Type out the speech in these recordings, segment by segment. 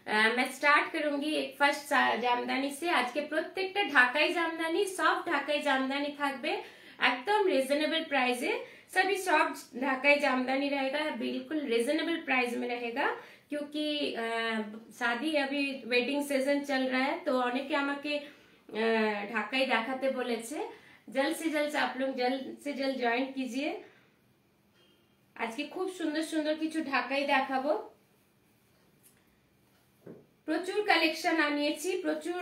मैं स्टार्ट करूंगी एक फर्स्ट जामदानी से। आज के प्रत्येकটা ঢাকাই জামদানি, সফট ঢাকাই জামদানি থাকবে एकदम रीजनेबल प्राइस है। सभी सॉफ्ट ढाकाई जामदानी रहेगा, बिल्कुल रीजनेबल प्राइस में रहेगा, क्योंकि शादी अभी वेडिंग सीजन चल रहा है, तो অনেকে আমাকে ঢাকাই দেখাতে বলেছে। जल्द से जल्द आप लोग जल्द से जल्द ज्वाइन कीजिए। आज के खूब सुंदर सुंदर কিছু ঢাকাই দেখাবো। প্রচুর কালেকশন আনিয়েছি, প্রচুর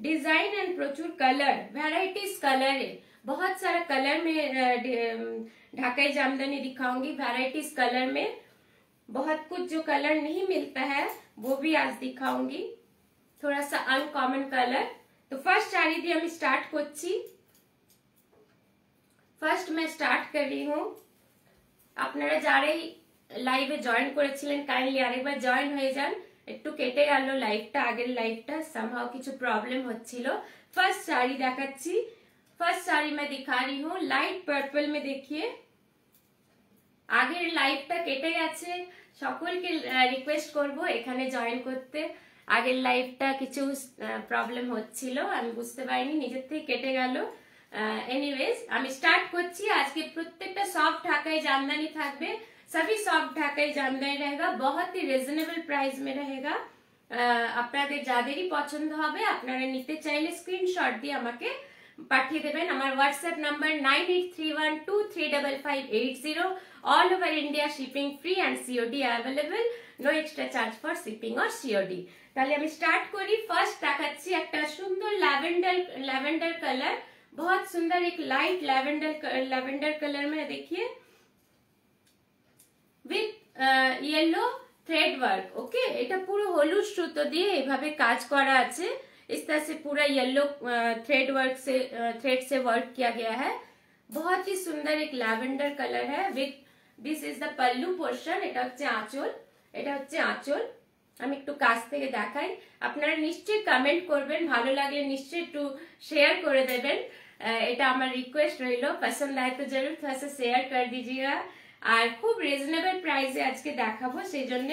डिजाइन एंड प्रचुर कलर, वैराइटीज कलर है, बहुत सारा कलर में ढाकाई जामदानी दिखाऊंगी। वैराइटीज कलर में बहुत कुछ जो कलर नहीं मिलता है वो भी आज दिखाऊंगी, थोड़ा सा अनकॉमन कलर। तो फर्स्ट শাড়ি দিয়ে আমি স্টার্ট করছি। ফার্স্ট मैं স্টার্ট कर रही हूँ। আপনারা যারাই লাইভে জয়েন করেছিলেন কাইন্ডলি আরেকবার জয়েন হয়ে যান। একটু কেটে গেল লাইভটা, আগের লাইভটা সামহাও কিছু প্রবলেম হচ্ছিল। फर्स्ट শাড়ি দেখাচ্ছি। फर्स्ट শাড়ি मैं दिखा रही हूँ लाइट पर्पल में। देखिए আগের লাইভটা কেটে গেছে, সকলকে রিকোয়েস্ট করব এখানে জয়েন করতে। আগের লাইভটা কিছু প্রবলেম হচ্ছিল, আমি বুঝতে পারিনি, নিজের থেকে কেটে গেল। এনিওয়েজ আমি স্টার্ট করছি। আজকে প্রত্যেকটা সফট ঢাকাই জামদানি থাকবে, सभी सॉफ्ट ঢাকাই জামদানি रहेगा, बहुत ही রিজনেবল প্রাইস में रहेगा। আপনাদের যাদেরই পছন্দ হবে আপনারা নিতে চাইলে স্ক্রিনশট দিয়ে আমাকে পাঠিয়ে দেবেন। আমার WhatsApp number 9831235580। All over India shipping free and COD available, no extra charge for shipping और सीओडी। তাহলে আমি স্টার্ট করি। ফার্স্ট দেখাচ্ছি একটা সুন্দর ল্যাভেন্ডার कलर, बहुत सुंदर एक लाइट लैवेंडर कलर में। देखिए with yellow thread work. Okay, এটা পুরো হলুদ সুতো দিয়ে এভাবে কাজ করা আছে। इस तरह से पूरा येलो थ्रेड से वर्क किया गया है। बहुत ही सुंदर एक लैवेंडर कलर है। With this is the pallu portion. এটা হচ্ছে আঁচল, এটা হচ্ছে আঁচল। আমি একটু কাছ থেকে দেখাই। আপনারা নিশ্চয়ই কমেন্ট করবেন, ভালো লাগলে নিশ্চয়ই একটু শেয়ার করে দেবেন, এটা আমার রিকোয়েস্ট রইলো। पसंद आए तो जरूर थोड़ा सा शेयर कर दीजिएगा। আর খুব রিজনেবল প্রাইসে আজকে দেখাবো, সেই জন্য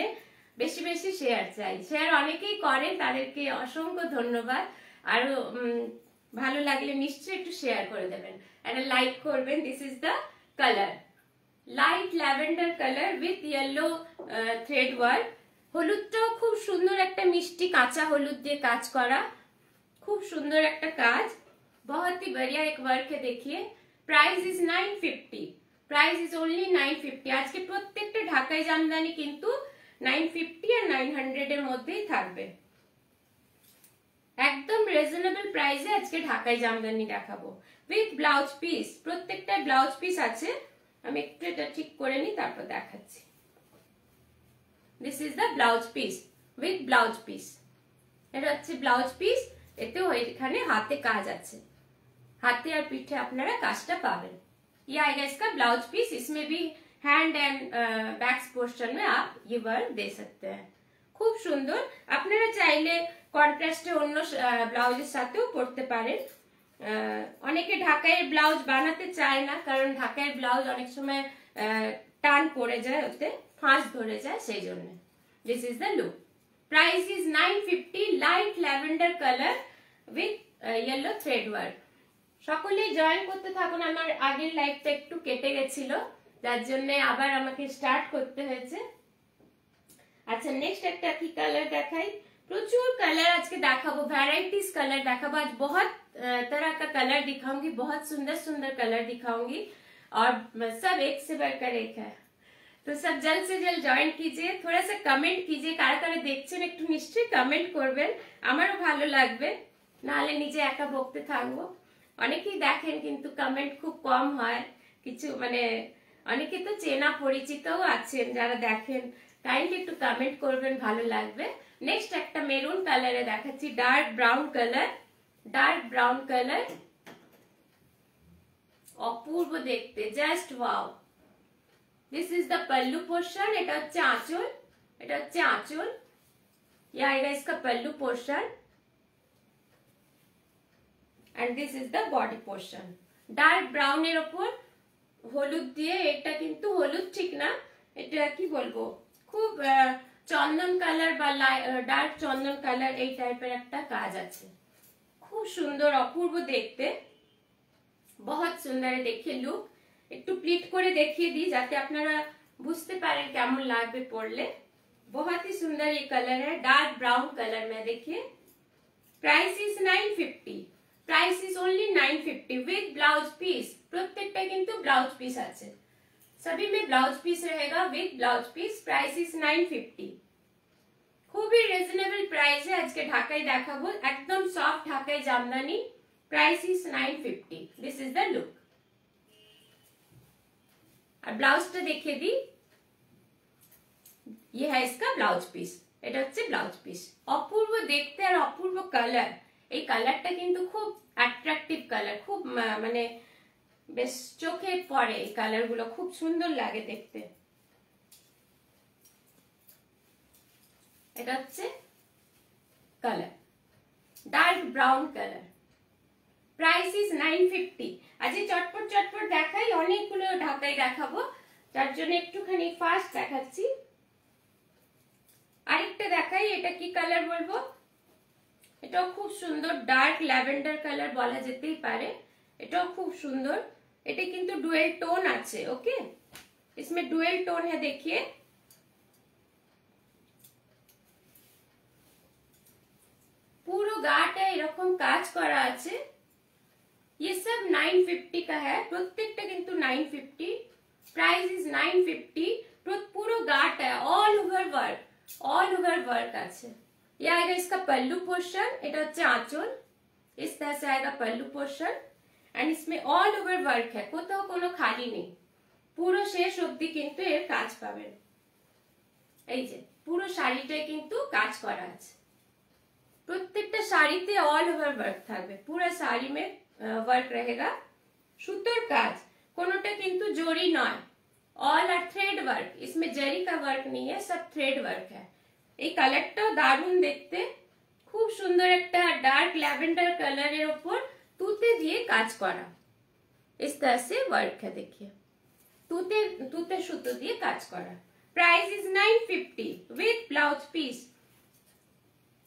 বেশি বেশি শেয়ার চাই। শেয়ার অনেকেই করেন, তাদেরকে অসংখ্য ধন্যবাদ। আর ভালো লাগলে নিশ্চয়ই একটু শেয়ার করে দেবেন, একটা লাইক করবেন। This is the colour, light lavender colour with yellow thread work. হলুদটাও খুব সুন্দর, একটা মিষ্টি কাঁচা হলুদ দিয়ে কাজ করা, খুব সুন্দর একটা কাজ। बहुत ही बढ़िया एक वर्क है। देखिए price is 950, price is only 950। आज के প্রত্যেকটা ঢাকাই জামদানি কিন্তু 950 আর 900 এর মধ্যেই থাকবে, একদম রিজনেবল প্রাইসে আজকে ঢাকাই জামদানি দেখাবো উইথ ব্লাউজ পিস। প্রত্যেকটা ব্লাউজ পিস আছে, আমি একটু এটা ঠিক করে নিই তারপর দেখাচ্ছি। This is the blouse piece with blouse piece. এটা হচ্ছে ব্লাউজ পিস, এতেও এখানে হাতে কাজ আছে, हाथे और पीठे আপনারা কাজটা পাবেন। ये आएगा इसका ब्लाउज पीस। इसमें भी हैंड एंड बैक पोर्शन में आप ये वर्क दे सकते हैं। খুব সুন্দর। আপনারা চাইলে কন্ট্রাস্টে অন্য ব্লাউজের সাথেও পরতে পারেন। অনেকে ঢাকাইয়ের ব্লাউজ বানাতে চায় না, কারণ ঢাকাইয়ের ব্লাউজ অনেক সময় টান পড়ে যায়, ওতে ফাঁস ধরে যায়, সেই জন্য। This is the look. Price is 950, light lavender colour with yellow thread work. সকলেই জয়েন করতে থাকুন। আমার আগের লাইভটা একটু কেটে গেছিল, যার জন্য আবার আমাকে স্টার্ট করতে হয়েছে। আচ্ছা, নেক্সট একটা কি কালার দেখাই। প্রচুর কালার আজকে দেখাবো, वैराइटीज कलर देखाबो। आज बहुत तरह का कलर दिखाऊंगी, बहुत सुंदर सुंदर कलर दिखाऊंगी, और सब एक से बढ़कर एक है। तो सब जल्द से जल्द जॉइन कीजिए, थोड़ा सा कमेंट कीजिए, কারা কারা দেখছেন একটু নিশ্চয়ই কমেন্ট করবেন, আমারও ভালো লাগবে, নাহলে নিজে একা বকতে থাকবো। অনেকেই দেখেন কিন্তু কমেন্ট খুব কম হয়, কিছু মানে অনেকে তো চেনা পরিচিতও আছেন যারা দেখেন, কাইন্ডলি একটু কমেন্ট করবেন, ভালো লাগবে। নেক্সট একটা মেরুন কালারে দেখাচ্ছি, dark brown colour, dark brown colour, অপূর্ব দেখতে, just wow. This is the pallu portion. এটা হচ্ছে আঁচল, এটা হচ্ছে আঁচল। ये आएगा इसका pallu portion and this is the body portion. Dark brown এর উপর হলুদ দিয়ে, এটা কিন্তু হলুদ ঠিক না, এটা কি বলবো, খুব চন্দন কালার বা ডার্ক চন্দন কালার এই টাইপের একটা কাজ আছে। খুব সুন্দর, অপূর্ব দেখতে, বহুত সুন্দর দেখে লুক। একটু প্লিট করে দেখিয়ে দিই যাতে আপনারা বুঝতে পারেন কেমন লাগবে পরলে। बहुत ही सुंदर ये कलर है, डार्क ब्राउन कलर में। देखिए price is 950, price is only 950 with blouse piece. प्रत्येकটা কিন্তু ব্লাউজ পিস আছে, सभी में ब्लाउज पीस रहेगा with blouse piece. Price is 950, খুবই রিজনেবল প্রাইসে আজকে ঢাকায় দেখাবো, একদম soft Dhakai Jamdani. Price is 950। This is the look. আর ব্লাউজটা দেখিয়ে দিই, ये है इसका ব্লাউজ পিস। এটা হচ্ছে ব্লাউজ পিস। অপূর্ব দেখতে আর অপূর্ব কালার। এই কালারটা কিন্তু খুব অ্যাট্রাকটিভ কালার, খুব মানে বেশ চোখে পড়ে। এই কালারগুলো খুব সুন্দর লাগে দেখতে। এটা হচ্ছে colour, dark brown colour. Price is 950। আজ চটপট চটপট দেখাই, অনেকগুলো ঢাকাই দেখাবো, তার জন্য একটুখানি ফাস্ট দেখাচ্ছি। আরেকটা দেখাই, এটা কি কালার বলবো, এটাও খুব সুন্দর, ডার্ক ল্যাভেন্ডার কালার বলা যেতেই পারে। এটাও খুব সুন্দর। এটা কিন্তু ডুয়েল টোন আছে। ওকে, इसमें डुएल टोन है। देखिए পুরো গাটা এরকম কাজ করা আছে। ये सब 950 का है, প্রত্যেকটা কিন্তু 950। Price is 950। পুরো গাটা all over work, all over work আছে। ये आएगा इसका पल्लू पोर्शन, এটা হচ্ছে আঁচল। इस तरह से आएगा पल्लू पोर्शन एंड इसमें ऑल ओवर वर्क है, কোথাও কোনো খালি নেই। পুরো শেষ অবধি কিন্তু এর কাজ পাবেন। এই যে পুরো শাড়িটায় কিন্তু কাজ করা আছে, প্রত্যেকটা শাড়িতে ऑल ओवर वर्क থাকবে, পুরো শাড়ি में वर्क रहेगा। সুতোর কাজ, কোনোটা কিন্তু জরি নয়, ऑल আর থ্রেড वर्क। इसमें जरी का वर्क नहीं है, सब थ्रेड वर्क है। এই কালারটাও দারুণ দেখতে, খুব সুন্দর একটা ডার্ক ল্যাভেন্ডার কালারের উপর তুতে দিয়ে কাজ করা। इस तरह से वर्क है। देखिए তুতে সুতো দিয়ে কাজ করা। Price is 950 with blouse piece,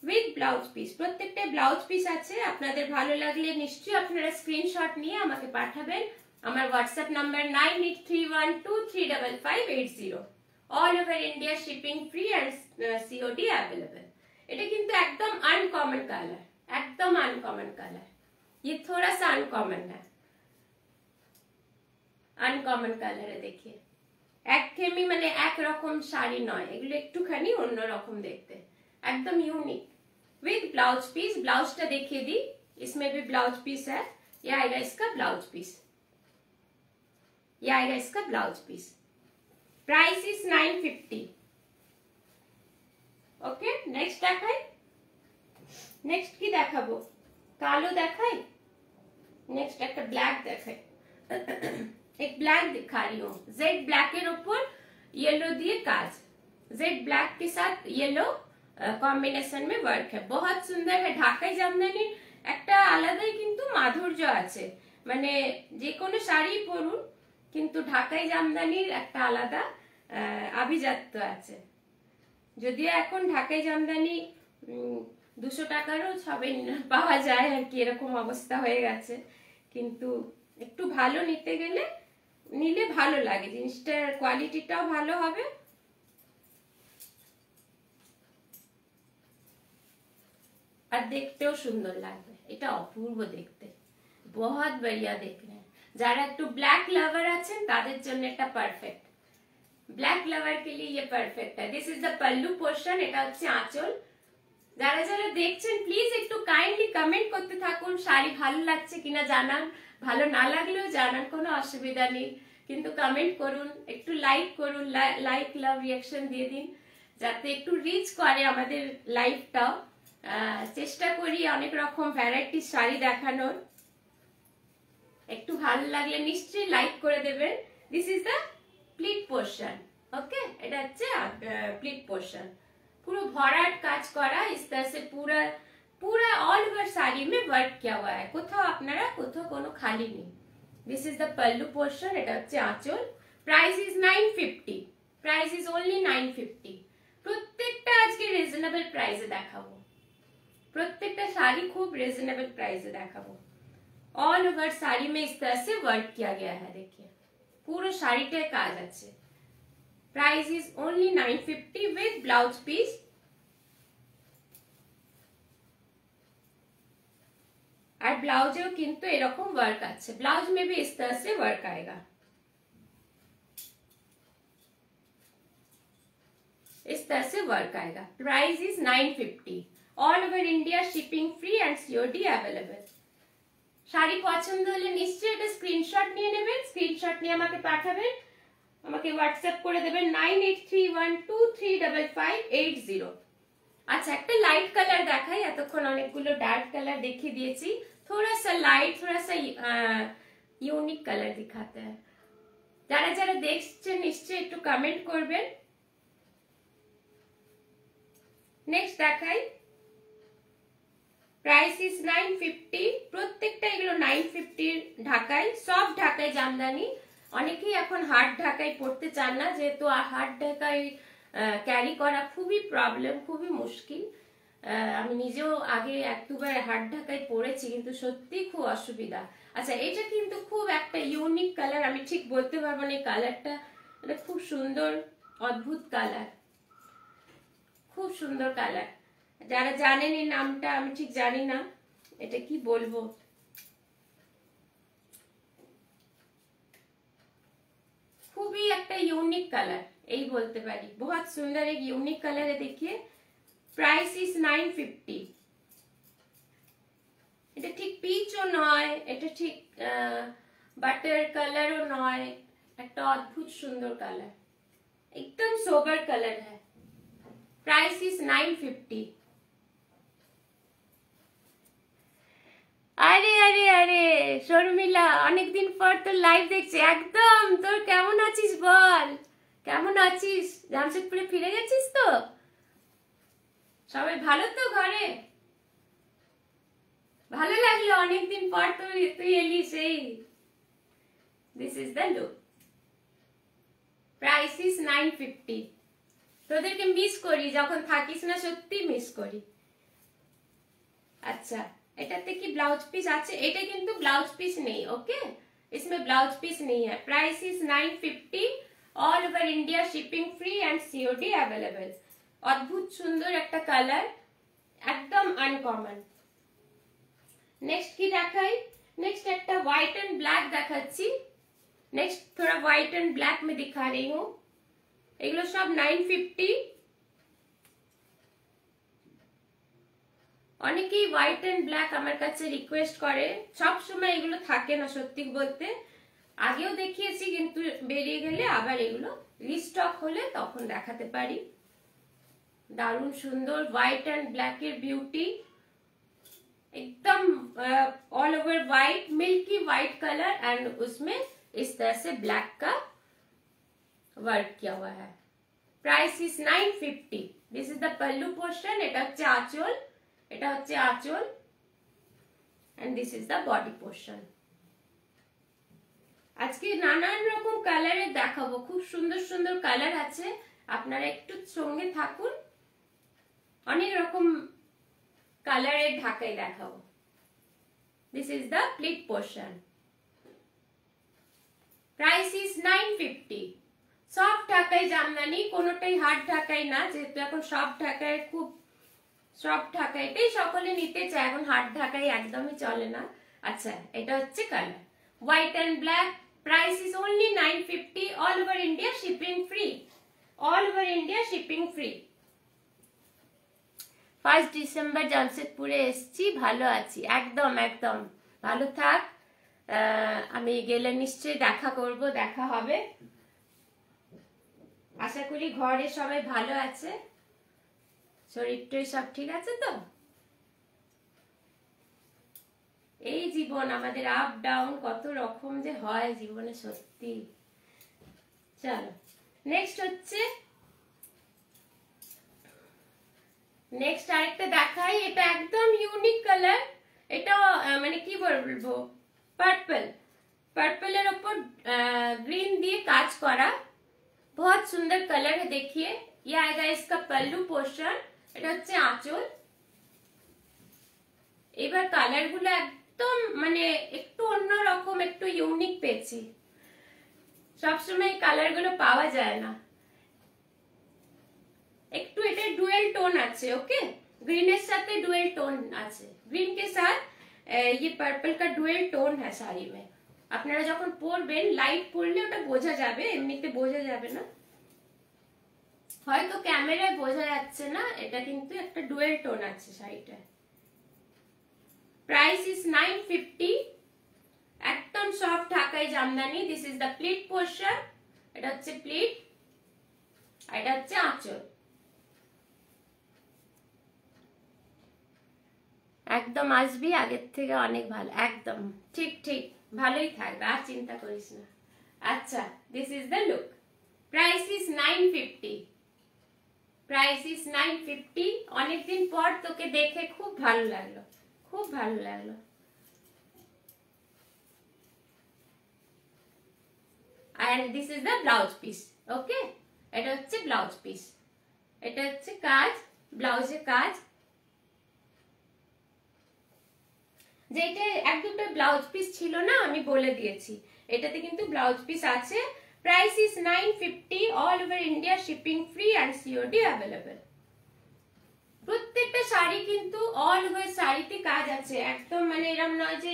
with blouse piece. প্রত্যেকটা ব্লাউজ পিস আছে। আপনাদের ভালো লাগলে নিশ্চয়ই আপনারা স্ক্রিনশট নিয়ে আমাকে পাঠাবেন। আমার WhatsApp number 9831235580। All over India shipping free and COD available. এটা কিন্তু একদম আনকমন কালার, একদম আনকমন কালার। ये थोड़ा सा अनकॉमन है, আনকমন কালারে। देखिए একঘেয়েমি মানে একরকম শাড়ি নয়, এগুলো একটুখানি অন্যরকম দেখতে, একদম ইউনিক। With blouse piece. ब्लाउजটা দেখিয়ে দিই, इसमें भी ब्लाउज पीस है। ये आएगा इसका ब्लाउज पीस, ये आएगा इसका blouse piece. Price is 950। Okay, next দেখাই। नेक्स्ट কি দেখাবো, কালো দেখাই, नेक्स्ट একটা ব্ল্যাক দেখাই। एक ब्लैक दिखा रही हूँ, जेड ब्लैक के ऊपर येलो दिए काज, जेड ब्लैक के साथ येलो কম্বিনেশন में वर्क है। बहुत सुंदर है। ঢাকাই জামদানির একটা আলাদাই কিন্তু মাধুর্য আছে, মানে যে কোনো শাড়ি পরুন কিন্তু ঢাকাই জামদানির একটা আলাদা আভিজাত্য আছে। যদিও এখন ঢাকাই জামদানি 200 টাকারও সবে পাওয়া যায় আর কি, এরকম অবস্থা হয়ে গেছে, কিন্তু একটু ভালো নিতে গেলে নিলে ভালো লাগে, জিনিসটার কোয়ালিটিটাও ভালো হবে। আর দেখতেও সুন্দর লাগবে। এটা অপূর্ব দেখতে, बहुत बढ़िया देखने। যারা একটু ব্ল্যাক লাভার আছেন তাদের জন্য এটা পারফেক্ট, ব্ল্যাক লাভার के लिए ये परफेक्ट है। This is the pallu portion. এটা হচ্ছে আঁচল। যারা যারা দেখছেন প্লিজ একটু কাইন্ডলি কমেন্ট করতে থাকুন, শাড়ি ভালো লাগছে কিনা জানান, ভালো না লাগলেও জানান, কোনো অসুবিধা নেই, কিন্তু কমেন্ট করুন, একটু লাইক করুন, লাইক লাভ রিঅ্যাকশন দিয়ে দিন, যাতে একটু রিচ করে আমাদের লাইফটাও। চেষ্টা করি অনেক রকম ভ্যারাইটি শাড়ি দেখানোর। একটু ভালো লাগলে নিশ্চয়ই লাইক করে দেবেন। This is the pleat portion. Okay, এটা হচ্ছে প্লিট পোর্শন, পুরো ভরাট কাজ করা। इस तरह से पूरा पूरा ऑल ओवर साड़ी में वर्क किया हुआ है, কোথাও আপনারা কোথাও কোনো খালি নেই। This is the pallu portion. এটা হচ্ছে আঁচল। Price is 950, price is only 950। প্রত্যেক প্রত্যেকটা আজকে রিজনেবল প্রাইসে দেখাবো, प्रत्येक साड़ी खूब रिजनेबल प्राइस देखाबो। ऑल ओवर साड़ी में इस तरह से वर्क किया गया है, देखिए पूरा শাড়িতে কাজ আছে। Price is only 950 with blouse piece. और ब्लाउजेও কিন্তু এরকম वर्क আছে, ब्लाउज में भी इस तरह से वर्क आएगा, इस तरह से वर्क आएगा। Price is 950। All over India shipping free and COD available. Sari পছন্দ হলে নিশ্চয়ই এটা স্ক্রিনশট নিয়ে নেবেন, স্ক্রিনশট নিয়ে আমাকে পাঠাবেন, আমাকে হোয়াটসঅ্যাপ করে দেবেন 9831235580। আচ্ছা একটা লাইট কালার দেখাই, এতক্ষণ অনেকগুলো ডার্ক কালার দেখিয়ে দিয়েছি, थोड़ा सा लाइट थोड़ा सा यूनिक कलर दिखाते हैं। যারা যারা দেখছেন নিশ্চয়ই একটু কমেন্ট করবেন। নেক্সট দেখাই, प्राइस इज 950। প্রত্যেকটা এগুলো 950 ঢাকায়, সফট ঢাকায় জামদানি। অনেকেই এখন হার্ড ঢাকায় পড়তে চান না, যেহেতু হার্ড ঢাকায় ক্যারি করা খুবই প্রবলেম, খুবই মুশকিল। আমি নিজেও আগে এক দুবার হার্ড ঢাকায় পড়েছি, কিন্তু সত্যি খুব অসুবিধা। আচ্ছা এটা কিন্তু খুব একটা ইউনিক কালার, আমি ঠিক বলতে পারবো না কালারটা, এটা খুব সুন্দর অদ্ভুত কালার, খুব সুন্দর কালার। যারা জানেন এই নামটা, আমি ঠিক জানি না এটা কি বলবো, খুবই একটা ইউনিক কালার এই বলতে পারি, बहुत सुंदर एक यूनिक कलर है। देखिए प्राइस इज 950। এটা ঠিক পিচও নয়, এটা ঠিক বাটার কালারও নয়, একটা অদ্ভুত সুন্দর কালার, एकदम सोबर कलर है। Price is 950। আরে আরে আরে শর্মিলা, অনেকদিন পর তোর লাইভ দেখছি, একদম তোর কেমন আছিস বল, কেমন আছিস? জামশেদপুরে ফিরে গেছিস তো? সবাই ভালো তো ঘরে? ভালো লাগলো অনেকদিন পর তুই এলি সেই। This is the look. Price is 950। তোদেরকে মিস করি, যখন থাকিস না সত্যি মিস করি। अच्छा এটাতে কি ব্লাউজ পিস আছে? এটা কিন্তু ব্লাউজ পিস নেই, ওকে, इसमें ব্লাউজ পিস नहीं है। Price is 950। All over India shipping free and COD available. অদ্ভুত সুন্দর একটা কালার, একদম আনকমন। नेक्स्ट কি দেখাই? नेक्स्ट একটা व्हाइट एंड ब्लैक দেখাচ্ছি। नेक्स्ट थोड़ा व्हाइट एंड ब्लैक में दिखा रही हूँ। এগুলো সব 950। অনেকেই হোয়াইট এন্ড ব্ল্যাক আমার কাছে রিকোয়েস্ট করে, সব সময় এগুলো থাকে না সত্যি বলতে, আগেও দেখিয়েছি কিন্তু বেরিয়ে গেলে আবার এগুলো রিস্টক হলে তখন দেখাতে পারি। দারুণ সুন্দর হোয়াইট एंड ब्लैक এর বিউটি, एकदम all over white, milky white colour and उसमें इस तरह से ब्लैक का वर्क किया हुआ है। Price is 950। This is the pallu portion. এটা হচ্ছে আঁচল, এটা হচ্ছে আঁচল and this is the body portion। আজকে নানান রকম কালারে দেখাবো, খুব সুন্দর সুন্দর কালার আছে, আপনারা একটু সঙ্গে থাকুন, অনেক রকম কালারে ঢাকাই দেখাবো। this is the pleat portion। price is 950। Soft Dhakai Jamdani, কোনোটাই হার্ড ঢাকাই না, যেহেতু এখন সফট ঢাকায় খুব সফট ঢাকাইটাই সকলে নিতে চায়, এখন হার্ড ঢাকাই একদমই চলে না। আচ্ছা এটা হচ্ছে colour white and black. Price is only 950। All over India shipping free, all over India shipping free. 1 December জামশেদপুরে এসেছি, ভালো আছি, একদম একদম ভালো থাক। আমি গেলে নিশ্চয়ই দেখা করব, দেখা হবে। আশা করি ঘরে সবাই ভালো আছে, শরীরটাই সব ঠিক আছে তো? এই জীবন আমাদের আপ ডাউন কত রকম যে হয় জীবনে, সত্যি। চলো নেক্সট হচ্ছে, নেক্সট আরেকটা দেখাই, এটা একদম ইউনিক কালার। এটা মানে কি বলবো, পার্পল, পার্পলের উপর গ্রিন দিয়ে কাজ করা, बहुत सुंदर कलर है, देखिए ये आएगा इसका पल्लू पोर्शन, এটা হচ্ছে আঁচল। এবার কালার গুলো একদম মানে একটু অন্যরকম, একটু ইউনিক পেয়েছি, সবসময় কালার গুলো পাওয়া যায় না। একটু এটা ডুয়েল টোন আছে, ওকে, গ্রিনের সাথে ডুয়েल टोन আছে, গ্রিন के साथ ये पर्पल का डुएल टोन है साड़ी में। আপনারা যখন পরবেন লাইট পরলে ওটা বোঝা যাবে, এমনিতে বোঝা যাবে না, হয়তো ক্যামেরায় বোঝা যাচ্ছে না, এটা কিন্তু একটা ডুয়েল টোন আছে শাড়িটা। প্রাইস ইজ 950, একদম soft Dhakai Jamdani. This is the pleat portion, এটা হচ্ছে প্লিট, এটা হচ্ছে আঁচল। একদম আসবি আগের থেকে অনেক ভালো, একদম ঠিক ঠিক ভালোই থাকবে, আর চিন্তা করিস না। আচ্ছা, this is the look. Price is 950, price is 950। অনেকদিন পর তোকে দেখে খুব ভালো লাগলো, খুব ভালো লাগলো। and this is the blouse piece, okay, এটা হচ্ছে ব্লাউজ পিস, এটা হচ্ছে কাজ, ব্লাউজের কাজ। যেটা এক দুটো ব্লাউজ পিস ছিল না, আমি বলে দিয়েছি, এটাতে কিন্তু ব্লাউজ পিস আছে। Price is 950, all over India shipping free and COD available. প্রত্যেকটা শাড়ি কিন্তু অল ওভার শাড়িতে কাজ আছে, একদম মানে এরকম নয় যে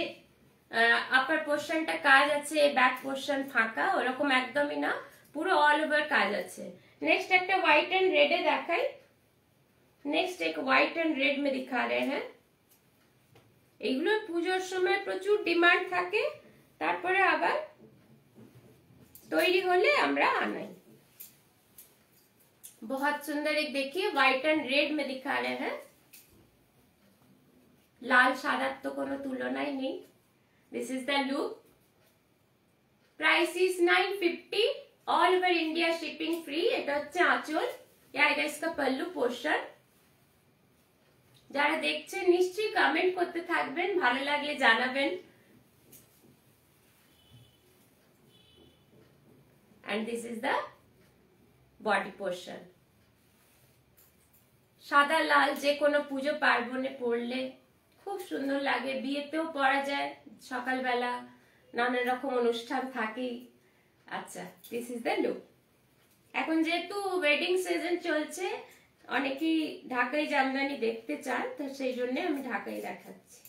আপার পোর্শনটা কাজ আছে ব্যাক পোর্শন ফাঁকা, ওরকম একদমই না, পুরো অল ওভার কাজ আছে। नेक्स्ट একটা হোয়াইট এন্ড রেডে দেখাই। नेक्स्ट एक व्हाइट एंड रेड में दिखा रहे हैं। এগুলো পূজোর সময় প্রচুর ডিমান্ড থাকে, তারপরে আবার তৈরি হলে আমরা আনাই। बहुत सुंदर एक देखिए व्हाइट एंड रेड में दिखा रहे हैं, লাল সাদার তো কোনো তুলনাই নেই। This is the look. Price is 950, all over India shipping free. এটা হচ্ছে আঁচল, এটা इसका पल्लू पोर्शन। যারা দেখছেন নিশ্চয়ই কমেন্ট করতে থাকবেন, ভালো লাগলে জানাবেন। and this is the body portion। সাদা লাল যে কোনো পুজো পার্বণে পরলে খুব সুন্দর লাগে, বিয়েতেও পরা যায়, সকালবেলা নানা রকম অনুষ্ঠান থাকেই। আচ্ছা, দিস ইজ দ্য লুক। এখন যেহেতু ওয়েডিং সিজন চলছে, অনেকেই ঢাকাই জামদানি দেখতে চান, তো সেই জন্য আমি ঢাকাই দেখাচ্ছি।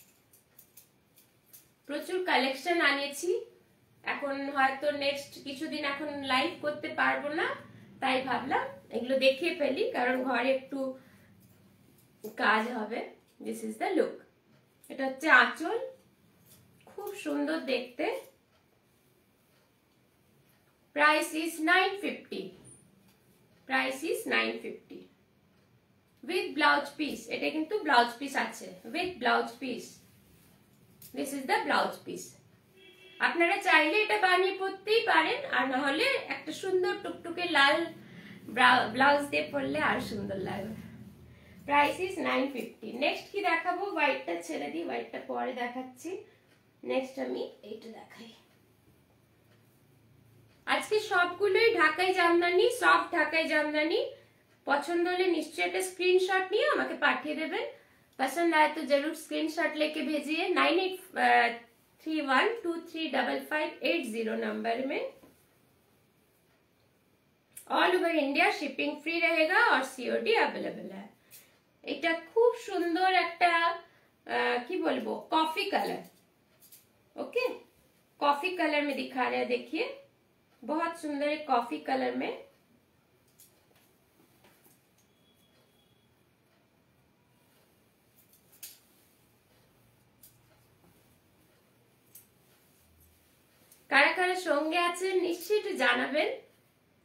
প্রচুর কালেকশন আনিয়েছি, এখন হয়তো নেক্সট কিছুদিন এখন লাইভ করতে পারবো না, তাই ভাবলাম এগুলো দেখিয়ে ফেলি, কারণ ঘরে একটু কাজ হবে। This is the look. এটা হচ্ছে আঁচল, খুব সুন্দর দেখতে। Price is 950, price is 950 with blouse piece. এটা কিন্তু ব্লাউজ পিস আছে, with blouse piece. This is the blouse piece. আপনারা চাইলে এটা বানিয়ে পরতেই পারেন, আর না হলে একটা সুন্দর টুকটুকে লাল ব্লাউজ দিয়ে পরলে আর সুন্দর লাগবে। Price is 950। নেক্সট কি দেখাবো, হোয়াইটটা ছেড়ে দিই, হোয়াইটটা পরে দেখাচ্ছি। নেক্সট আমি এইটা দেখাই। আজকে সবগুলোই ঢাকাই জামদানি, সফট ঢাকাই জামদানি। পছন্দ হলে নিশ্চয়ই একটা স্ক্রিনশট নিয়ে আমাকে পাঠিয়ে দেবেন। पसंद आए तो जरूर स्क्रीनशॉट लेके भेजिए 9831235580 नंबर में। All over India shipping free रहेगा और सीओडी अवेलेबल है। এটা খুব সুন্দর একটা কি বলবো coffee colour, okay, coffee colour में दिखा रहे हैं, देखिए बहुत सुंदर एक कॉफी कलर में। কারা কারা সঙ্গে আছেন নিশ্চয়ই একটু জানাবেন।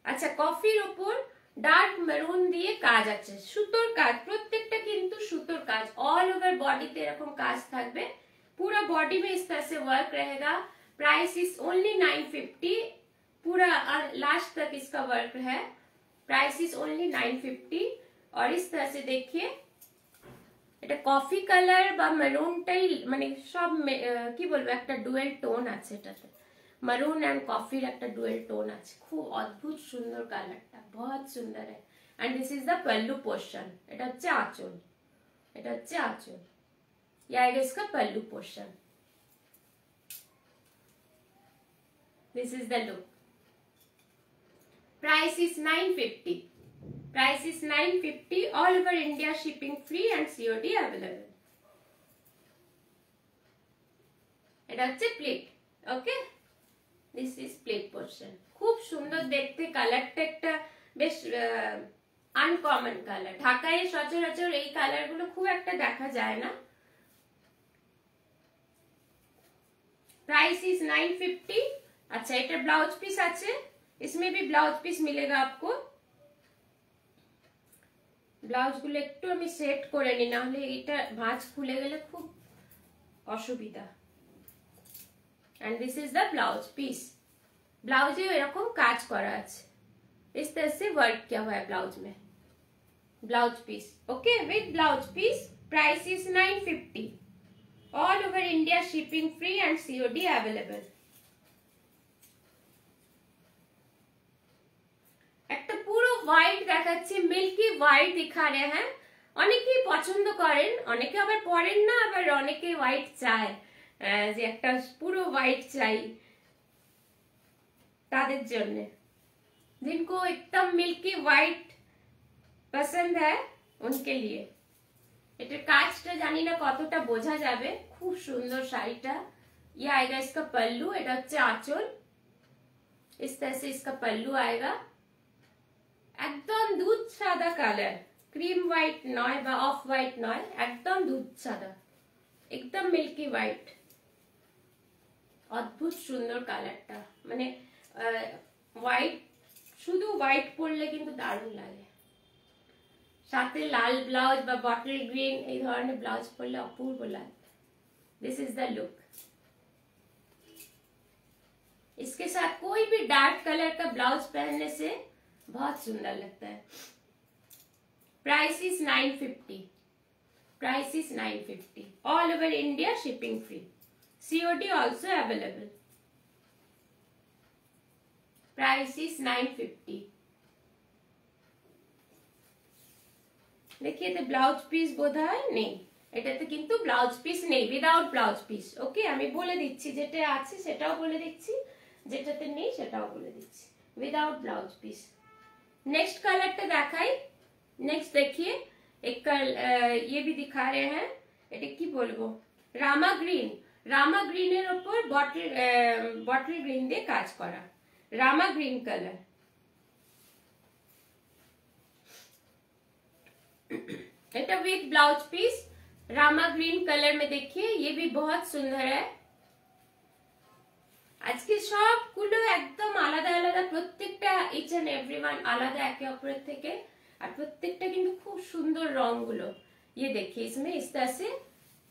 আচ্ছা, কফির উপর ডার্ক মেরুন দিয়ে কাজ আছে, সুতোর কাজ, প্রত্যেকটা কিন্তু সুতোর কাজ, ऑल ओवर बॉडी पे এরকম কাজ থাকবে, पूरा बॉडी में इस तरह से वर्क रहेगा। प्राइस इज ओनली 950, पूरा लास्ट तक इसका वर्क है। Price is only 950। और इस तरह से देखिए, এটা কফি কালার বা মেরুনটাই মানে সব কি বলবো একটা ডুয়েল টোন আছে এটাতে, मरून एंड कॉफिर একটা ডুয়েল টোন আছে, খুব অদ্ভুত সুন্দর কালারটা, बहुत सुंदर है। And this is the pallu portion, এটা হচ্ছে আঁচল, এটা হচ্ছে আঁচল, ये आएगा इसका pallu portion. This is the look. Price is 950, price is 950, all over India shipping free and COD available. এটা হচ্ছে pleat, okay, this is pleat portion. খুব সুন্দর দেখতে, কালারটা একটা বেশ আনকমন কালার, ঢাকায় সচরাচর এই কালার গুলো খুব একটা দেখা যায় না। Price is 950। अच्छा, এটা ব্লাউজ পিস আছে, इसमें भी ब्लाउज पीस मिलेगा आपको। ব্লাউজ গুলো একটু আমি সেট করে নি, না হলে এটা ভাঁজ খুলে গেলে খুব অসুবিধা। And this is the blouse piece. ब्लाउजे এরকম কাজ করা আছে, इस तरह से वर्क किया हुआ है ब्लाउज में। Blouse piece, okay, with blouse piece. Price is 950, all over India shipping free and COD available. একটা পুরো হোয়াইট দেখাচ্ছি, মিল্কি হোয়াইট दिखा रहे हैं। অনেকেই পছন্দ করেন, অনেকে আবার পরেন না, আবার অনেকে হোয়াইট চায়, যে একটা পুরো হোয়াইট চাই, তাদের জন্য, जिनको एकदम मिल्की व्हाइट पसंद है उनके लिए। এটার কাজটা জানি না কতটা বোঝা যাবে, খুব সুন্দর শাড়িটা। ये आएगा इसका पल्लू, এটা হচ্ছে আঁচল, इस तरह से इसका पल्लू आएगा। একদম দুধ সাদা কালার, ক্রিম হোয়াইট নয় বা অফ হোয়াইট নয়, একদম দুধ সাদা, একদম মিল্কি হোয়াইট। অদ্ভুত সুন্দর কালারটা, মানে হোয়াইট, শুধু হোয়াইট পরলে কিন্তু দারুণ লাগে, সাথে লাল ব্লাউজ বা বটল গ্রিন এই ধরনের ব্লাউজ পরলে অপূর্ব লাগে। This is the look. इसके साथ कोई भी डार्क कलर का ब्लाउज पहनने से बहुत सुंदर लगता है। Price is 950, price is 950, all over India shipping free, COD also available। Price is 950। देखिए तो ब्लाउज পিস বোধহয় নেই, এটাতে কিন্তু ব্লাউজ পিস নেই, উইদাউট ব্লাউজ পিস। ওকে, আমি বলে দিচ্ছি, যেটা আছে সেটাও বলে দিচ্ছি, যেটাতে নেই সেটাও বলে দিচ্ছি, উইদাউট ব্লাউজ পিস। नेक्स्ट कलरটা দেখাই। नेक्स्ट देखिए, एक ये भी दिखा रहे हैं, এটা কি বলবো, রামা গ্রিন। রামা গ্রিনের উপর বটল গ্রিন দিয়ে কাজ করা, रामा ग्रीन कलर। এটা with blouse piece, Rama green colour में देखिए, ये भी बहुत सुंदर है। আজকে সবগুলো একদম আলাদা আলাদা, প্রত্যেকটা ইচ এন্ড এভরিওয়ান আলাদা একে অপরের থেকে, আর প্রত্যেকটা কিন্তু খুব সুন্দর রংগুলো। ये देखिए, इसमें इस तरह से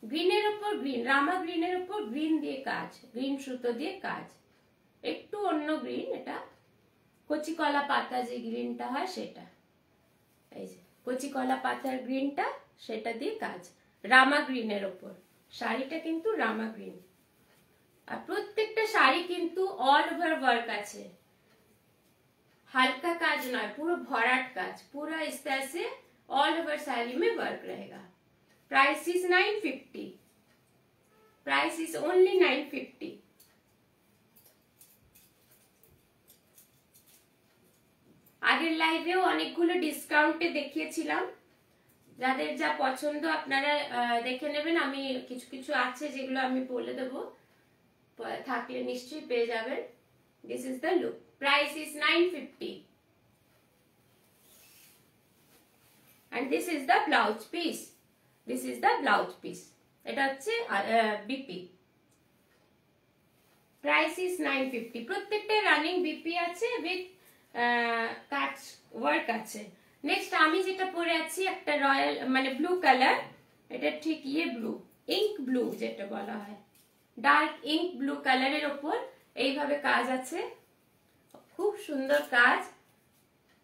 গ্রিনের উপর গ্রিন, রামা গ্রিনের উপর গ্রিন দিয়ে কাজ, গ্রিন সুতো দিয়ে কাজ, একটু অন্য গ্রিন, এটা কচি কলা পাতা যে গ্রিনটা হয় সেটা, এই যে কচি কলা পাতার গ্রিনটা, সেটা দিয়ে কাজ, রামা গ্রিনের উপর। শাড়িটা কিন্তু রামা গ্রিন, আর প্রত্যেকটা শাড়ি কিন্তু অল ওভার ওয়ার্ক আছে, हल्का काज ना, पूरा भराट काज, पूरा इस तरह से ऑल ओवर साड़ी में वर्क रहेगा। Price is 950, price is only 950। আগের লাইভেও অনেকগুলো ডিসকাউন্টে দেখিয়েছিলাম, যাদের যা পছন্দ আপনারা দেখে নেবেন। আমি কিছু কিছু আছে যেগুলো আমি বলে দেব, থাকলে নিশ্চয়ই পেয়ে যাবেন। This is the look. Price is 950, and this is the blouse piece, this is the blouse piece, এটা হচ্ছে বিপি। Price is 950, প্রত্যেকটা রানিং বিপি আছে, উইথ কাট ওয়ার্ক আছে। নেক্সট আমি যেটা পরে আছি একটা রয়্যাল মানে ব্লু কালার, এটা ঠিক ইয়ে ব্লু, ইঙ্ক ব্লু যেটা বলা হয়, ডার্ক ইঙ্ক ব্লু কালারের উপর এইভাবে কাজ আছে, खूब सुंदर काज।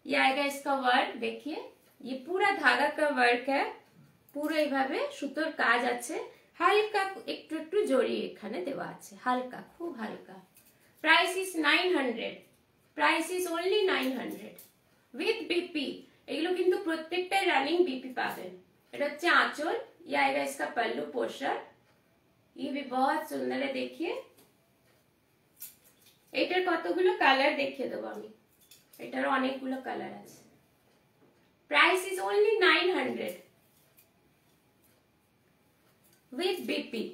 ये आएगा इसका वर्क, देखिए ये पूरा धागा का वर्क है, पूरा এইভাবে সুতোর কাজ আছে, হালকা একটু একটু জড়ি এখানে দেওয়া আছে, হালকা, খুব হালকা। Price is 900, price is only 900 with BP. এগুলো কিন্তু প্রত্যেকটাই রানিং বিপি পাবেন। এটা হচ্ছে आंचल, ये आएगा इसका पल्लू पोर्शन, ये भी बहुत सुंदर है। देखिए এটার কতগুলো কালার দেখিয়ে দেবো আমি, এটার অনেকগুলো কালার আছে। Price is only 900 with BP.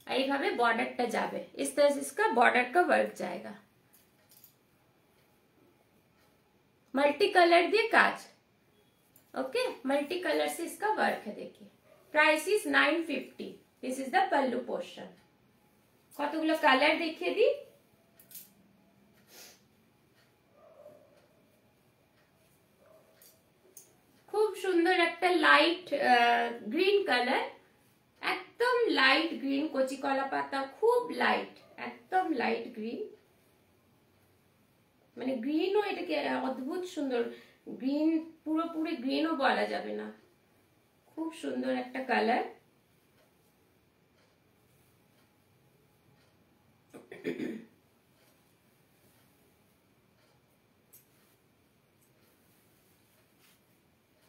এইভাবে বর্ডারটা যাবে, इस तरह से इसका बॉर्डर का वर्क जाएगा। मल्टी कलर दिए काज, ओके, मल्टी कलर से इसका वर्क है। देखिए price is 950, this is the pallu portion. কতগুলো কালার দেখিয়ে দিই। খুব সুন্দর একটা লাইট গ্রিন কালার, একদম লাইট গ্রিন, কচি কলা পাতা, খুব লাইট, একদম লাইট গ্রিন, মানে গ্রিনও এটাকে অদ্ভুত সুন্দর গ্রিন, পুরোপুরি গ্রিনও বলা যাবে না, খুব সুন্দর একটা কালার।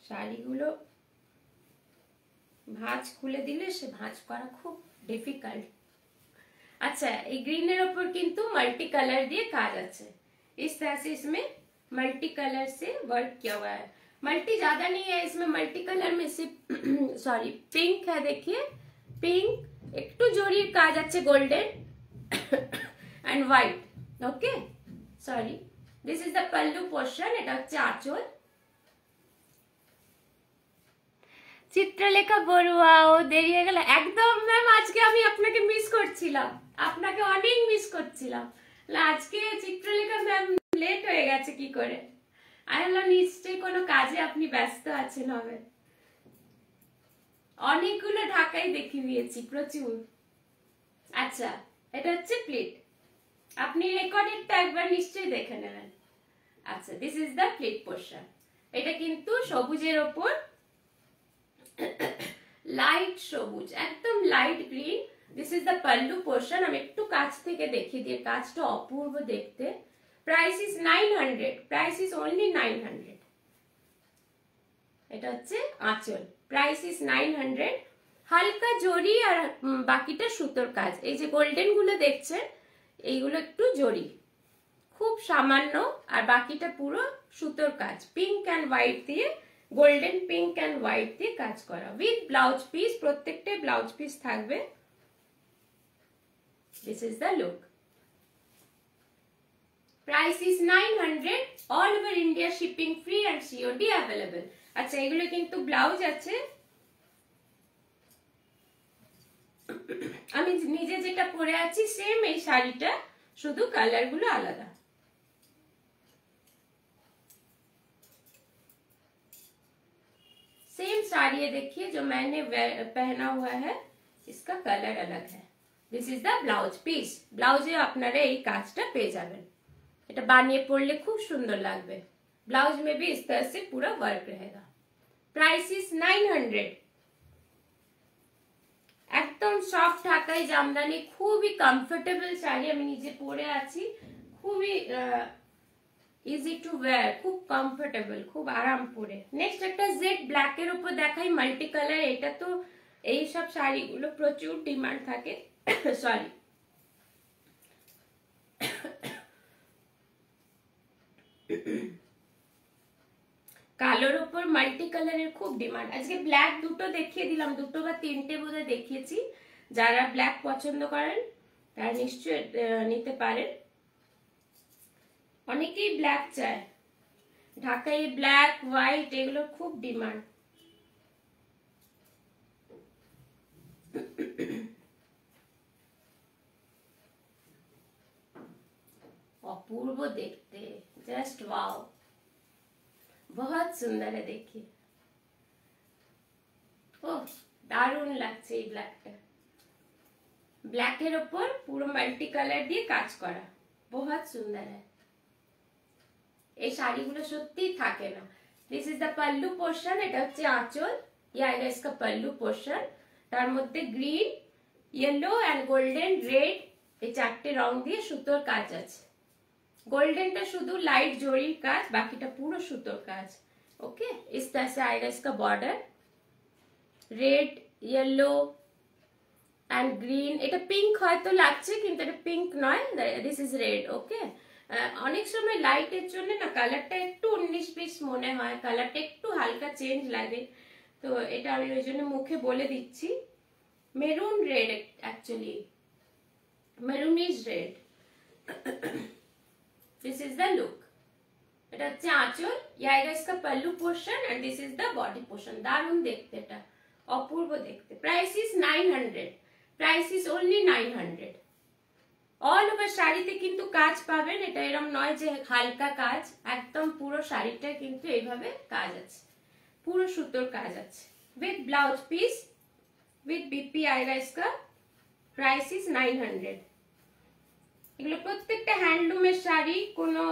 শাড়িগুলো ভাঁজ খুলে দিলে সে ভাঁজ করা খুব ডিফিকাল্ট। अच्छा, ये ग्रीनर ऊपर किंतु मल्टी कलर दिए काज আছে। इस तरह से इसमें मल्टी कलर से वर्क किया हुआ है। मल्टी ज्यादा नहीं है इसमें, मल्टी कलर में से सॉरी पिंक है, देखिए पिंक, একটু জরির কাজ আছে golden and white, okay sorry. This is the pallu portion, এটা হচ্ছে আঁচল। চিত্রলেখা বড়ুয়াও দেরি হয়ে গেল একদম ম্যাম, আজকে আমি আপনাকে মিস করছিলাম, আপনাকে অনেক মিস করছিলাম। আজকে চিত্রলেখা ম্যাম লেট হয়ে গেছে কি করে, আমি বললাম নিশ্চয়ই কোনো কাজে আপনি ব্যস্ত আছেন হবে। অনেকগুলো ঢাকাই দেখিয়ে দিয়েছি, প্রচুর। আচ্ছা, এটা হচ্ছে প্লিট, আপনি রেকর্ডেডটা একবার নিশ্চয়ই দেখে নেবেন। আচ্ছা, this is the pleat portion. এটা কিন্তু সবুজের ওপর লাইট সবুজ, একদম light green. This is the pallu portion. আমি একটু কাছ থেকে দেখিয়ে দিই, কাজটা অপূর্ব দেখতে। Price is 900, price is only 900। এটা হচ্ছে আঁচল, প্রাইস ইজ 900। হালকা জরি আর বাকিটা সুতোর কাজ। এই যে গোল্ডেন গুলো দেখছেন, এইগুলো একটু জরি, খুব সামান্য, আর বাকিটা পুরো সুতোর কাজ, পিঙ্ক অ্যান্ড হোয়াইট দিয়ে, গোল্ডেন পিঙ্ক অ্যান্ড হোয়াইট দিয়ে কাজ করা উইথ ব্লাউজ পিস। প্রত্যেকটাই ব্লাউজ পিস থাকবে। This is the look. Price is 900, all over India shipping free and COD available. আচ্ছা, এগুলো কিন্তু ব্লাউজ আছে। আমি নিজে যেটা পরে আছি সেম এই শাড়িটা, শুধু কালার গুলো আলাদা। सेम साड़ी है, देखिए जो मैंने पहना हुआ है इसका कलर अलग है। This is the blouse piece. ब्लाउजे আপনারা এই কাজটা পেয়ে যাবেন, এটা বানিয়ে পরলে খুব সুন্দর লাগবে। ब्लाउज में भी इस तरह से पूरा वर्क रहेगा। Price is 900। একদম সফট ঢাকাই জামদানি, খুবই কমফোর্টেবল শাড়ি, আমি নিজে পরে আছি, খুবই ইজি টু ওয়্যার, খুব কমফোর্টেবল, খুব আরাম পরে। নেক্সট একটা জেড ব্ল্যাক এর উপর দেখাই, মাল্টি কালার। এটা তো এই সব শাড়িগুলো প্রচুর ডিমান্ড থাকে, সরি। কালোর উপর মাল্টি কালারের খুব ডিমান্ড। আজকে ব্ল্যাক দুটো দেখিয়ে দিলাম, দুটো বা তিনটে বোধহয় দেখিয়েছি। যারা ব্ল্যাক পছন্দ করেন তারা নিশ্চয়ই নিতে পারেন। অনেকেই ব্ল্যাক চায়, ঢাকাই ব্ল্যাক হোয়াইট এগুলো খুব ডিমান্ড। অপূর্ব দেখতে, জাস্ট ওয়াও, बहुत सुंदर है। देखिए ओह, দারুণ লাগছে এই ব্ল্যাকটা। ব্ল্যাকের উপর পুরো মাল্টি কালার দিয়ে কাজ করা, बहुत सुंदर है। এই শাড়িগুলো সত্যি থাকে না। This is the pallu portion, এটা হচ্ছে আঁচল, ये आएगा इसका पल्लू पोर्शन। তার মধ্যে green, yellow and golden, red এই 4টে রং দিয়ে সুতোর কাজ আছে। गोल्डनটা শুধু লাইট জরির কাজ, বাকিটা পুরো সুতোর কাজ। ওকে, इस तरह से आएगा इसका border, red yellow and green. এটা পিঙ্ক হয়তো লাগছে কিন্তু এটা পিঙ্ক নয়, দিস ইজ রেড। ওকে, অনেক সময় লাইটের জন্য না কালারটা একটু 19-20 মনে হয়, কালারটা একটু হালকা চেঞ্জ লাগে, তো এটা আমি ওই জন্য মুখে বলে দিচ্ছি। Maroon red, actually maroon is red. This is the look. এটা হচ্ছে আঁচল, ইয়াইগা इसका pallu portion and this is the body portion. দারুণ দেখতে, এটা অপূর্ব দেখতে। Price is 900, price is only 900। All over শাড়িতে কিন্তু কাজ পাবেন, এটা এরকম নয় যে হালকা কাজ, একদম পুরো শাড়িটা কিন্তু এইভাবে কাজ আছে, পুরো সুতোর কাজ আছে। With blouse piece with BP आएगा इसका, প্রাইস ইজ 900। এগুলো প্রত্যেকটা হ্যান্ডলুমের শাড়ি, কোনো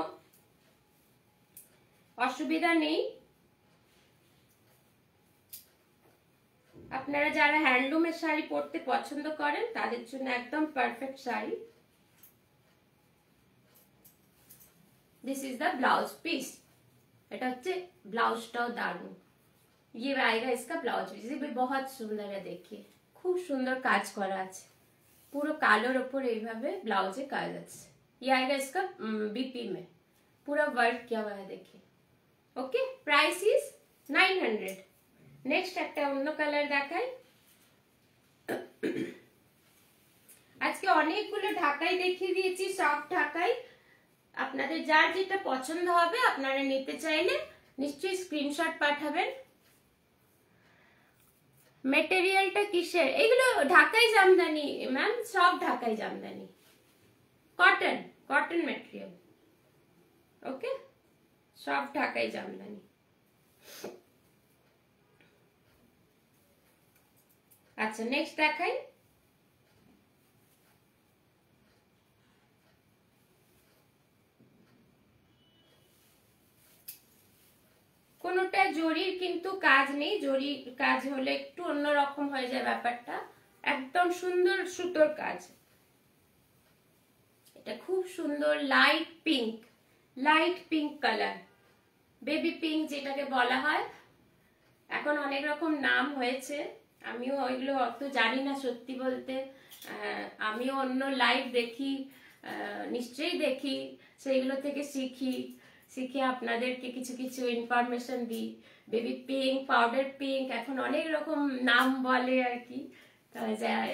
অসুবিধা নেই। আপনারা যারা হ্যান্ডলুমের শাড়ি পরতে পছন্দ করেন তাদের জন্য একদম perfect sari. This is the blouse piece. এটা হচ্ছে ব্লাউজটাও দারুণ। ये आएगा इसका ब्लाउज पीस, ये भी बहुत सुंदर है, देखिए খুব সুন্দর কাজ করা আছে, পুরো কালোর উপর এইভাবে ব্লাউজে কাজ আছে। ये आएगा इसका बीपी में पूरा वर्क किया हुआ है, देखिए। Okay, price is 900। नेक्स्ट একটা অন্য কালার দেখাই। আজকে অনেকগুলো ঢাকাই দেখিয়ে দিয়েছি, সব ঢাকাই। আপনাদের যার যেটা পছন্দ হবে আপনারা নিতে চাইলে নিশ্চয়ই স্ক্রিনশট পাঠাবেন। মেটেরিয়ালটা কিসের? এগুলো ঢাকাই জামদানি ম্যাম, সব ঢাকাই জামদানি, কটন, কটন মেটেরিয়াল। ওকে, সব ঢাকাই জামদানি। আচ্ছা, নেক্সট দেখাই। কোনোটা জরির কিন্তু কাজ নেই, জরির কাজ হলে একটু অন্যরকম হয়ে যায় ব্যাপারটা, একদম সুন্দর সুতোর কাজ। এটা খুব সুন্দর light pink, light pink colour, baby pink যেটাকে বলা হয়। এখন অনেক রকম নাম হয়েছে, আমিও ওইগুলো অত জানি না সত্যি বলতে। আমিও অন্য লাইভ দেখি, নিশ্চয়ই দেখি, সেইগুলো থেকে শিখে আপনাদেরকে কিছু কিছু ইনফরমেশন দিই। বেবি পিঙ্ক, পাউডার পিঙ্ক, এখন অনেক রকম নাম বলে আর কি,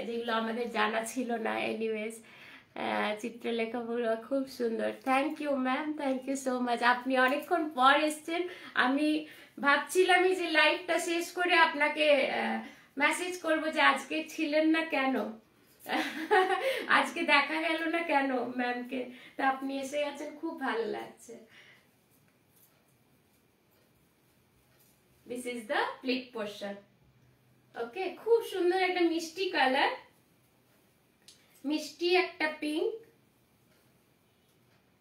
যেগুলো আমাদের জানা ছিল না। এনিওয়েজ, চিত্রলেখা পুরো খুব সুন্দর। Thank you ma'am, thank you so much. আপনি অনেকক্ষণ পর এসছেন, আমি ভাবছিলামই যে লাইভটা শেষ করে আপনাকে মেসেজ করবো যে আজকে ছিলেন না কেন, আজকে দেখা গেল না কেন ম্যামকে, তা আপনি এসে গেছেন, খুব ভালো লাগছে। This is the pleat portion. Okay, খুব সুন্দর একটা মিষ্টি কালার, মিষ্টি একটা পিঙ্ক,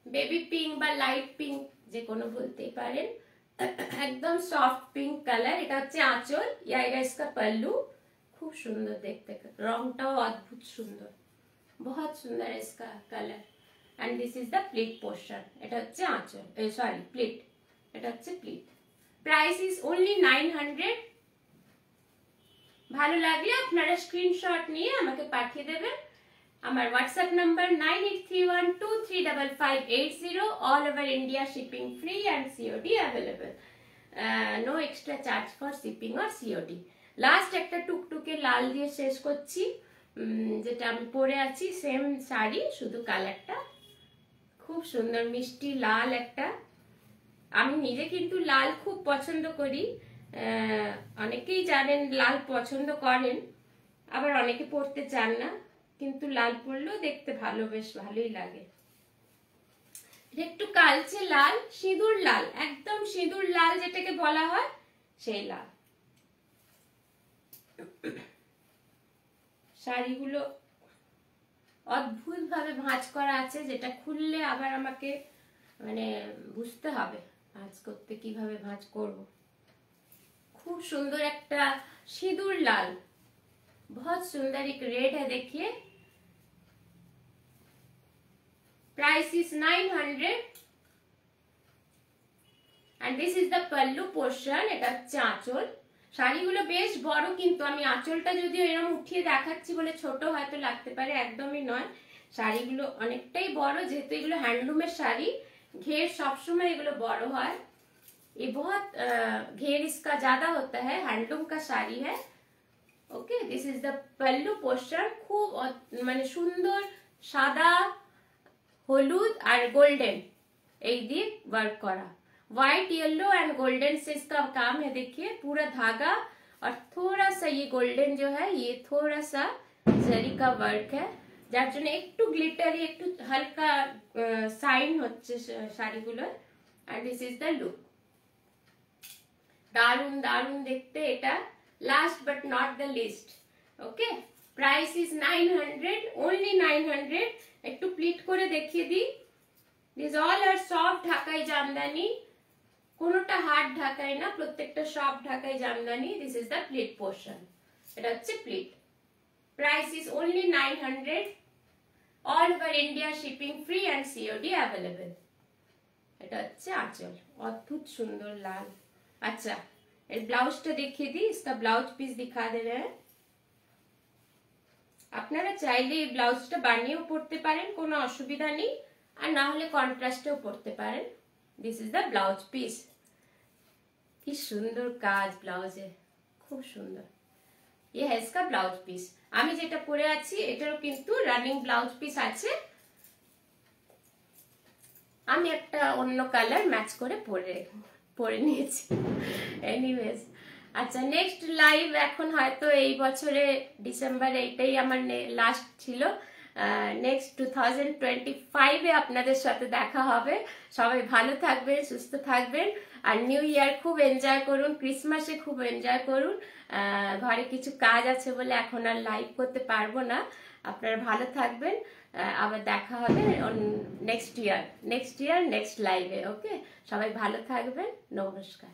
বেবি পিঙ্ক বা লাইট পিঙ্ক যে কোনো বলতেই পারেন, একদম সফট পিঙ্ক কালার। এটা হচ্ছে আঁচল, ইয়াইগা इसका पल्लू, খুব সুন্দর দেখতে, রংটাও অদ্ভুত সুন্দর, बहुत सुंदर है इसका colour. And this is the pleat portion. এটা হচ্ছে আঁচল, সরি প্লিট, এটা হচ্ছে প্লিট। Price is only 900। ভালো লাগলে আপনারা স্ক্রিনশট নিয়ে আমাকে পাঠিয়ে দেবেন। আমার WhatsApp number 9831235580, all over India shipping free and COD available, no extra charge for shipping or COD. Last একটা টুকটুকে লাল দিয়ে শেষ করছি, যেটা আমি পরে আছি, সেম শাড়ি, শুধু কালারটা খুব সুন্দর, মিষ্টি লাল একটা। আমি নিজে কিন্তু লাল খুব পছন্দ করি, অনেকেই জানেন লাল পছন্দ করেন, আবার অনেকে পরতে চান না, কিন্তু লাল পরলেও দেখতে ভালো, বেশ ভালোই লাগে। একটু কালচে লাল, সিঁদুর লাল, একদম সিঁদুর লাল যেটাকে বলা হয় সেই লাল। শাড়িগুলো অদ্ভুত ভাবে ভাঁজ করা আছে, যেটা খুললে আবার আমাকে মানে বুঝতে হবে ভাঁজ করতে, কিভাবে ভাঁজ করব। খুব সুন্দর একটা সিঁদুর লাল, बहुत सुंदर एक रेड है, देखिए Price is 900 and this is the pallu portion. এটা হচ্ছে আঁচল। শাড়িগুলো বেশ বড়, কিন্তু আমি আঁচলটা যদিও এরকম উঠিয়ে দেখাচ্ছি বলে ছোট হয়তো লাগতে পারে, একদমই নয়। শাড়িগুলো অনেকটাই বড়, যেহেতু এগুলো হ্যান্ডলুমের শাড়ি, घेर सब समय এগুলো বড় হয়। ये बहुत घेर इसका ज्यादा होता है, हैंडलूम का साड़ी है। Okay, this is the pallu portion. खूब মানে সুন্দর সাদা, হলুদ আর গোল্ডেন এই দিয়ে वर्क करा। व्हाइट, येलो एंड गोल्डन से इसका काम है। देखिए पूरा धागा और थोड़ा सा ये गोल्डन जो है, ये थोड़ा सा जरी का वर्क है, যার জন্য একটু গ্লিটারি, একটু হালকা সাইন হচ্ছে শাড়িগুলোর। আর দিস ইজ দ্য লুক। দারুন দারুন দেখতে এটা। Last but not the least. Okay, price is 900, only 900। একটু প্লিট করে দেখিয়ে দিই। This all R soft Dhakai Jamdani, কোনোটা হার্ড ঢাকাই না, প্রত্যেকটা soft Dhakai Jamdani. This is the pleat portion. এটা হচ্ছে pleat. Price is only 900। All over India shipping free and COD available. এটা হচ্ছে আঁচল, অদ্ভুত সুন্দর লাল। আচ্ছা, এর ব্লাউজটা দেখিয়ে দিই। इसका ব্লাউজ পিস दिखा दे रहे हैं। আপনারা চাইলে এই ব্লাউজটা বানিয়েও পরতে পারেন, কোনো অসুবিধা নেই, আর না হলে কন্ট্রাস্টেও পরতে পারেন। This is the blouse piece. কি সুন্দর কাজ ব্লাউজে, খুব সুন্দর। ये है इसका ব্লাউজ পিস। আমি যেটা পরে আছি এটারও কিন্তু রানিং ব্লাউজ পিস আছে। আমি একটা অন্য কালার ম্যাচ করে পরে নিয়েছি। এনিওয়েজ, আচ্ছা, নেক্সট লাইভ এখন হয়তো এই বছরে ডিসেম্বরে এইটাই আমার লাস্ট ছিল। নেক্সট 2025-এ আপনাদের সাথে দেখা হবে। সবাই ভালো থাকবেন, সুস্থ থাকবেন, আর নিউ ইয়ার খুব এনজয় করুন, ক্রিসমাসে খুব এনজয় করুন। ঘরে কিছু কাজ আছে বলে এখন আর লাইভ করতে পারবো না। আপনারা ভালো থাকবেন, আবার দেখা হবে নেক্সট ইয়ার নেক্সট লাইভে। ওকে, সবাই ভালো থাকবেন, নমস্কার।